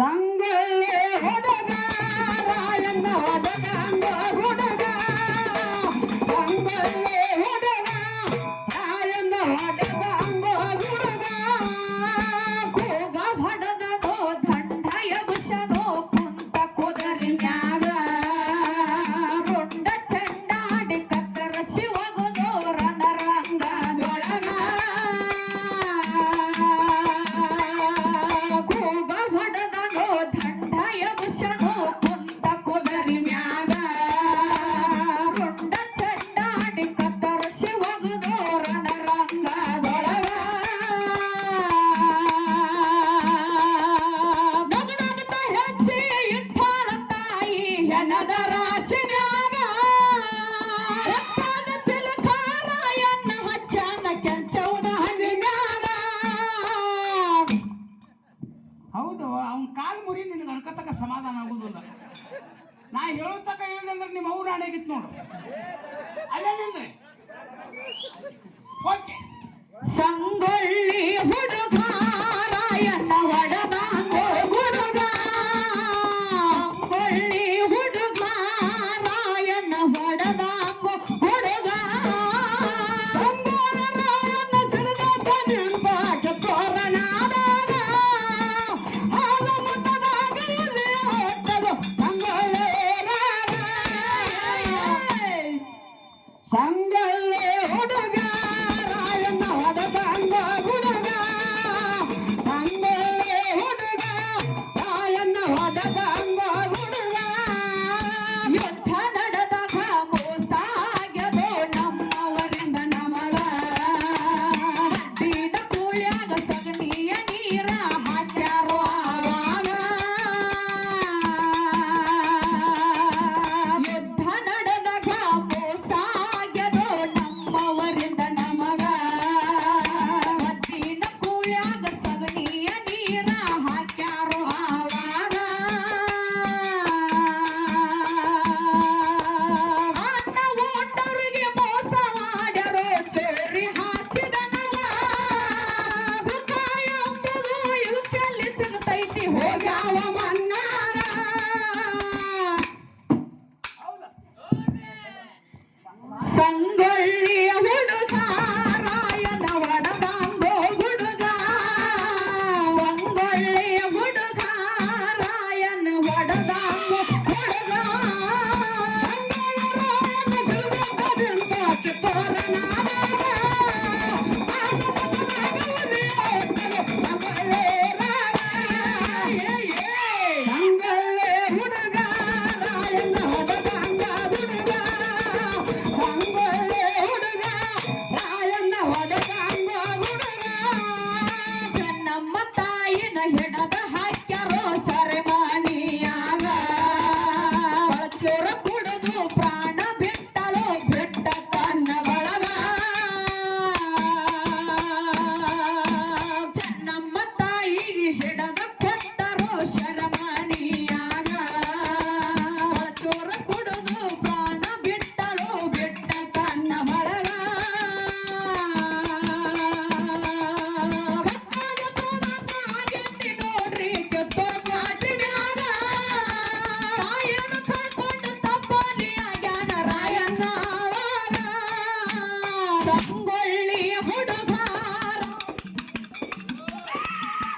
ಸಂಗೊಳ್ಳಿ ಹುಡುಗ ರಾಯಣ್ಣ ಹೊಡೆದಂಗ ಹುಡುಗ ಸಂಗೊಳ್ಳಿ ಹುಡುಗ ರಾಯಣ್ಣ ಹೊಡೆದಂಗ ಹುಡುಗ ಕೂಗ ಹೊಡೆದನೋ ದಂಡಯ ಬುಷನೋ ಕುಂತ ಕುದರಿ ಮ್ಯಾಗ ರುಂಡ ಚಂಡಾಡಿ ಕತ್ತರ ಶಿವಗುದೋ ರಣರಂಗದೊಳಗ ಕೂಗ ಹೊಡೆದನೋ ದಂಡಯ ಬುಷನೋ ಕುಂತ ಕುದರಿ ಮ್ಯಾಗ ರುಂಡ ಚಂಡಾಡಿ ಕತ್ತರ ಶಿವಗುದೋ ರಣರಂಗದೊಳಗ ನಗನಗತ ಹೆಜ್ಜೆ ಇಟ್ಟಾಳ ತಾಯಿ ಹೆಣದ ರಾಶಿ ಮ್ಯಾಗ ರಕ್ತದ ತಿಲಕಾರಾಯಣ್ಣ ಹಚ್ಚನ ಕೆಂಚವನ ಹಣ್ಣಿ ಮ್ಯಾಗ ಹೌದು ಅವ್ನ ಕಾಲ್ ಮುರಿ ನಿನಗೆ ಅನ್ಕತಕ್ಕ ಸಮಾಧಾನ ಆಗುದಿಲ್ಲ. ನಾ ಹೇಳೋತಕ್ಕ ಹೇಳಿದಂದ್ರೆ ನಿಮ್ಮ ಅವ್ರ ಆಣೆಗಿತ್ತು ನೋಡು. ಅಲ್ಲೇ ನಿಂದ್ರಿ ಓಕೆ. ಸಂಗೊಳ್ಳಿ ಹುಡುಗ ರಾಯಣ್ಣ ಹೊಡೆದಂಗೋ ಹುಡುಗ ಸಂಗೊಳ್ಳಿ ಹುಡುಗ ರಾಯಣ್ಣ ಹೊಡೆದಂಗೋ ಹುಡುಗ ಸಂಗೊಳ್ಳಿ ರಾಯಣ್ಣ ಸಿಡಿದ ನಿಂತಾಕ ತೋರಣಾದಾಗ ಹಾಲ ಮುಟ್ಟದಾಗ ಇಲ್ಲಿ ಹೊಟ್ಟದು ಸಂಗೊಳ್ಳಿ ರಾಗ ಸಂಗೊಳ್ಳಿ ಹುಡುಗ ರಾಯಣ್ಣ ಹೊಡೆದಂಗ ಹುಡುಗ ಸಂಗೊಳ್ಳಿ ಹುಡುಗ ರಾಯಣ್ಣ ಹೊಡೆದಂಗ ಹುಡುಗ ಯುದ್ಧ ನಡೆದಾಗ ಮೋಸ ಆಗ್ಯದೋ ನಮ್ಮವರಿಂದ ನಮಗ ಹದ್ದಿನ ಕೂಳ್ಯಾಗ ಸಗಣಿಯ ನೀರ ಹಾಕ್ಯಾರೋ ಆವಾಗ ಯುದ್ಧ ನಡೆದಾಗ ಮೋಸ ಆಗ್ಯದೋ ನಮ್ಮವರಿಂದ ನಮಗ ಹದ್ದಿನ ಕೂಳ್ಯಾಗ ಸಗಣಿಯ ನೀರ ಹಾಕ್ಯಾರೋ ಆವಾಗ ಅನ್ನ ಓಟರಿಗೆ ಮೋಸ ಮಾಡ್ಯಾರೋ ಚೇರಿ ಹಾಕಿದ ನಗ ಸುಖ ಎಂಬುದು ಇವಕ್ಕೆಲ್ಲಿ ಸಿಗ್ತೈತಿ ಹೋಗ್ಯಾವ ಮನ್ನಾರ ಸಂಗೊಳ್ಳಿಯ ಹುಡುಗ ರಾಯನ ಹೊಡೆದಂಗೋ ಹುಡುಗ ಸಂಗೊಳ್ಳಿಯ ಹುಡುಗ ರಾಯನ ಹೊಡೆದಂಗೋ ಹುಡುಗ ಸಂಗೊಳ್ಳಿ ಹುಡುಗ ರಾಯಣ್ಣ ಹೊಡೆದಂಗ ಹುಡುಗ ಸಂಗೊಳ್ಳಿ ಹುಡುಗ ರಾಯಣ್ಣ ಹೊಡೆದಂಗ ಹುಡುಗ ಚೆನ್ನಮ್ಮ ತಾಯಿನ ಹೆಣದ ಹಾಕಿ